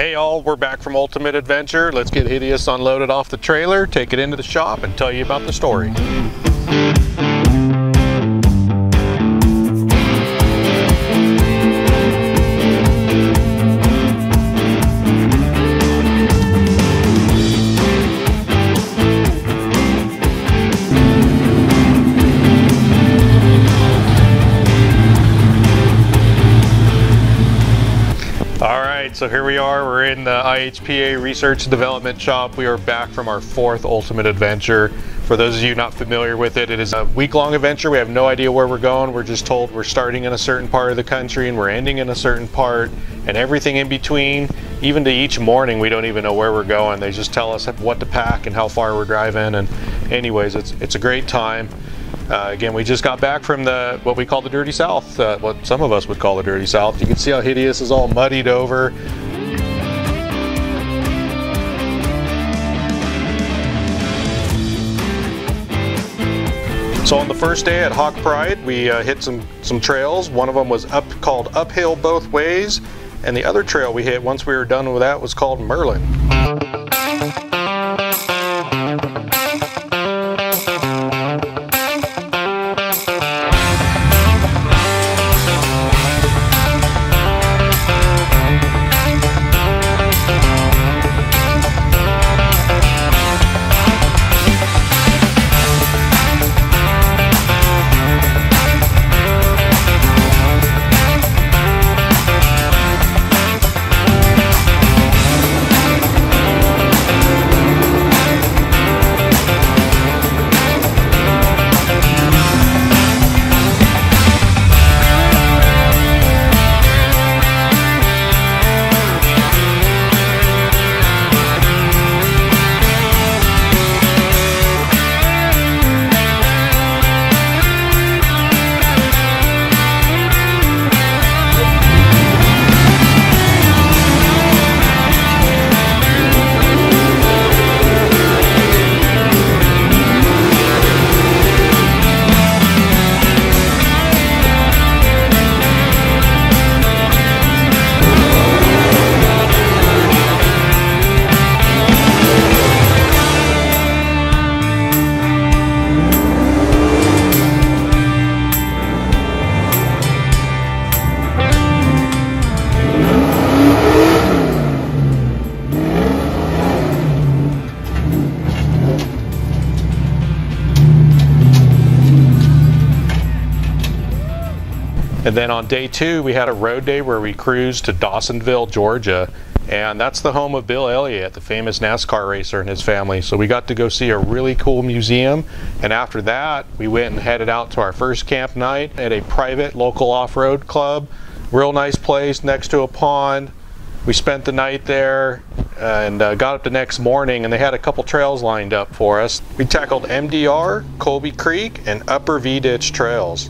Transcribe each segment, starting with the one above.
Hey all, we're back from Ultimate Adventure. Let's get Hideous unloaded off the trailer, take it into the shop, and tell you about the story. So here we are, we're in the IHPA Research and Development Shop. We are back from our 4th Ultimate Adventure. For those of you not familiar with it, it is a week-long adventure. We have no idea where we're going. We're just told we're starting in a certain part of the country and we're ending in a certain part, and everything in between. Even to each morning, we don't even know where we're going. They just tell us what to pack and how far we're driving. And anyways, it's a great time. Again, we just got back from what we call the Dirty South, what some of us would call the Dirty South. You can see how Hideous is all muddied over. So on the first day at Hawk Pride, we hit some trails. One of them was called Uphill Both Ways, and the other trail we hit once we were done with that was called Merlin. And then on day 2, we had a road day where we cruised to Dawsonville, Georgia. And that's the home of Bill Elliott, the famous NASCAR racer, and his family. So we got to go see a really cool museum. And after that, we went and headed out to our first camp night at a private local off-road club. Real nice place next to a pond. We spent the night there and got up the next morning, and they had a couple trails lined up for us. We tackled MDR, Colby Creek, and Upper V-Ditch trails.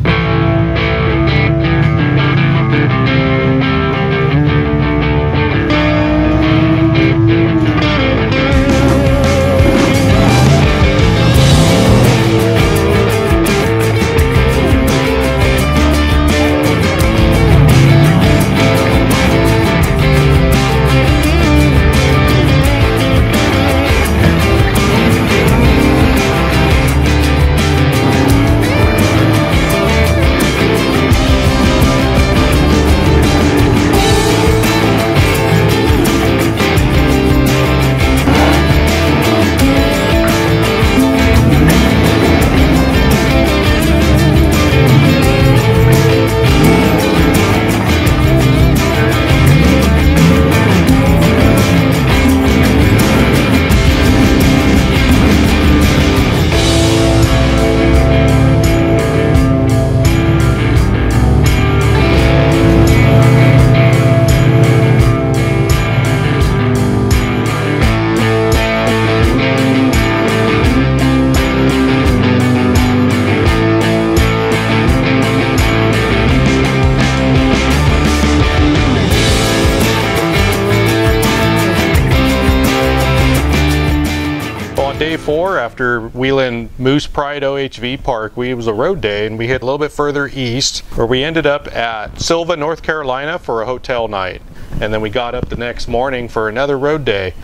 Day 4, after wheeling Moose Pride OHV Park, it was a road day, and we hit a little bit further east, where we ended up at Sylva, North Carolina for a hotel night. and then we got up the next morning for another road day.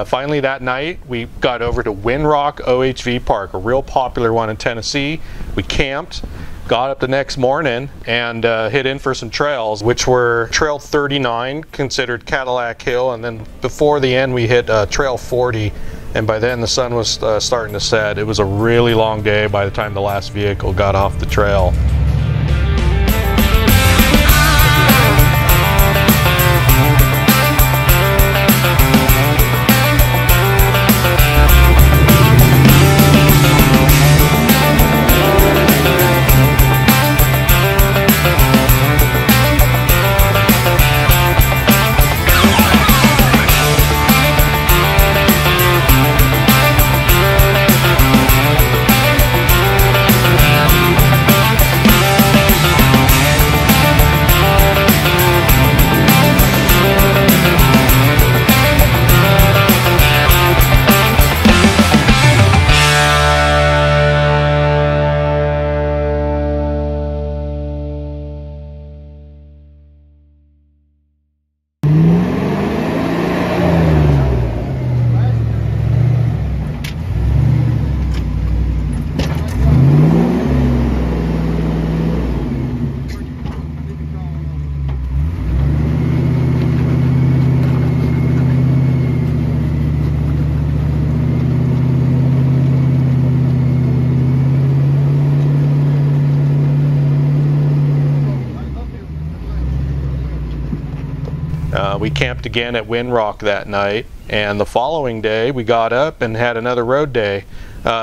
Finally that night we got over to Windrock OHV Park, a real popular one in Tennessee. We camped, got up the next morning, and hit in for some trails, which were Trail 39, considered Cadillac Hill, and then before the end we hit Trail 40, and by then the sun was starting to set. It was a really long day by the time the last vehicle got off the trail. We camped again at Windrock that night, and the following day we got up and had another road day.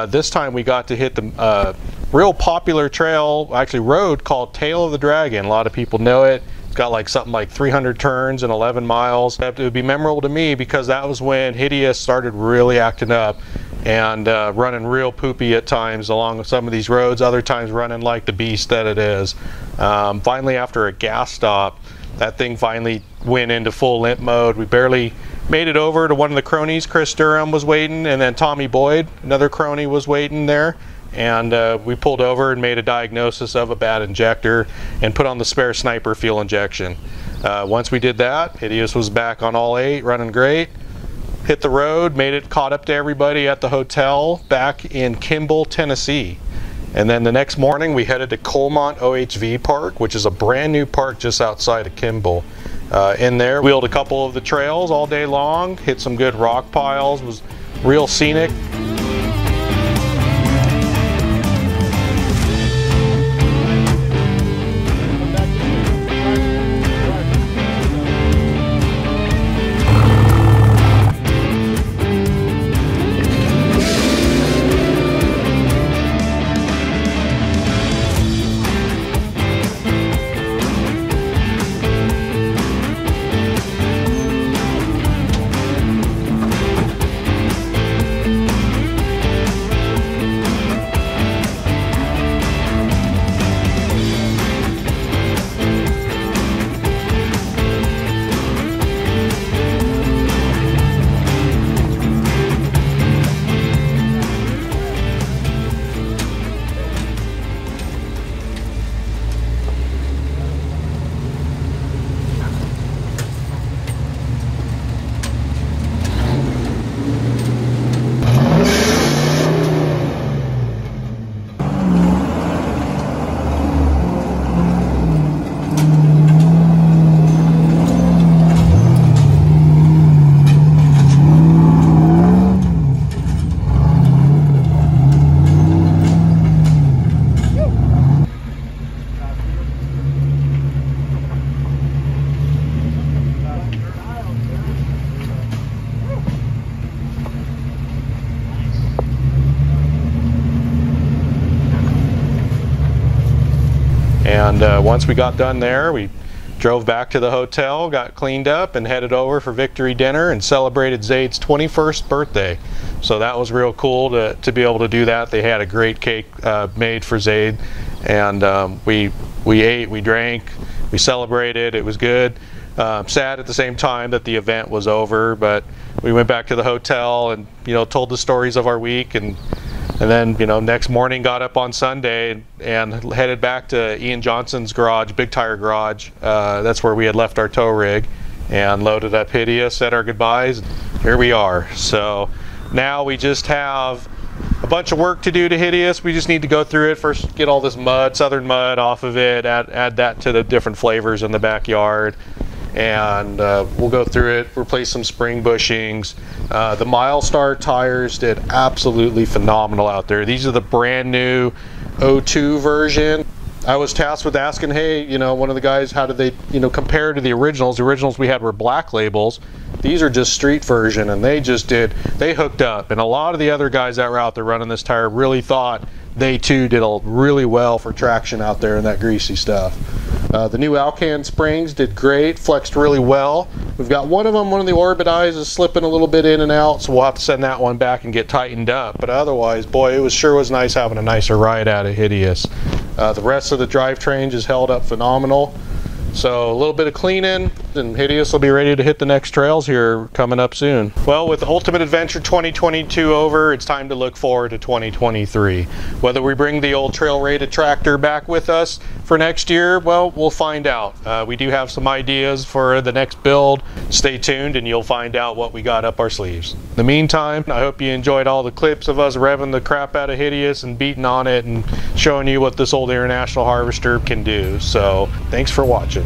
This time we got to hit the real popular trail, actually road, called Tail of the Dragon. A lot of people know it. It's got like something like 300 turns and 11 miles. It would be memorable to me because that was when Hideous started really acting up and running real poopy at times along some of these roads, other times running like the beast that it is. Finally, after a gas stop, that thing finally went into full limp mode. We barely made it over to one of the cronies. Chris Durham was waiting, and then Tommy Boyd, another crony, was waiting there. And we pulled over and made a diagnosis of a bad injector and put on the spare sniper fuel injection. Once we did that, Hideous was back on all 8, running great. Hit the road, made it, caught up to everybody at the hotel back in Kimball, Tennessee. And then the next morning we headed to Colmont OHV Park, which is a brand new park just outside of Kimball. In there, wheeled a couple of the trails all day long, hit some good rock piles, was real scenic. And once we got done there, we drove back to the hotel, got cleaned up, and headed over for victory dinner and celebrated Zaid's 21st birthday. So that was real cool to be able to do that. They had a great cake made for Zaid, and we ate, we drank, we celebrated. It was good. Sad at the same time that the event was over, but we went back to the hotel and told the stories of our week, and then next morning got up on Sunday and headed back to Ian Johnson's garage, Big Tire Garage. That's where we had left our tow rig, and loaded up Hideous, said our goodbyes. Here we are. So now we just have a bunch of work to do to Hideous. We just need to go through it first, get all this mud, southern mud off of it, add that to the different flavors in the backyard, and we'll go through it, replace some spring bushings. The Milestar tires did absolutely phenomenal out there. These are the brand new 02 version. I was tasked with asking, hey, you know, one of the guys, how did they, you know, compare to the originals? The originals we had were black labels. These are just street version, and they hooked up. And a lot of the other guys that were out there running this tire really thought they too did really well for traction out there in that greasy stuff. The new Alcan springs did great, flexed really well. We've got one of the orbit eyes is slipping a little bit in and out, so we'll have to send that one back and get tightened up. But otherwise, boy, it sure was nice having a nicer ride out of Hideous. The rest of the drivetrain just held up phenomenal. So a little bit of cleaning, and Hideous will be ready to hit the next trails here coming up soon. Well, with Ultimate Adventure 2022 over, it's time to look forward to 2023. Whether we bring the old trail rated tractor back with us for next year, well, we'll find out. We do have some ideas for the next build. Stay tuned and you'll find out what we got up our sleeves. In the meantime, I hope you enjoyed all the clips of us revving the crap out of Hideous and beating on it and showing you what this old International Harvester can do. So thanks for watching.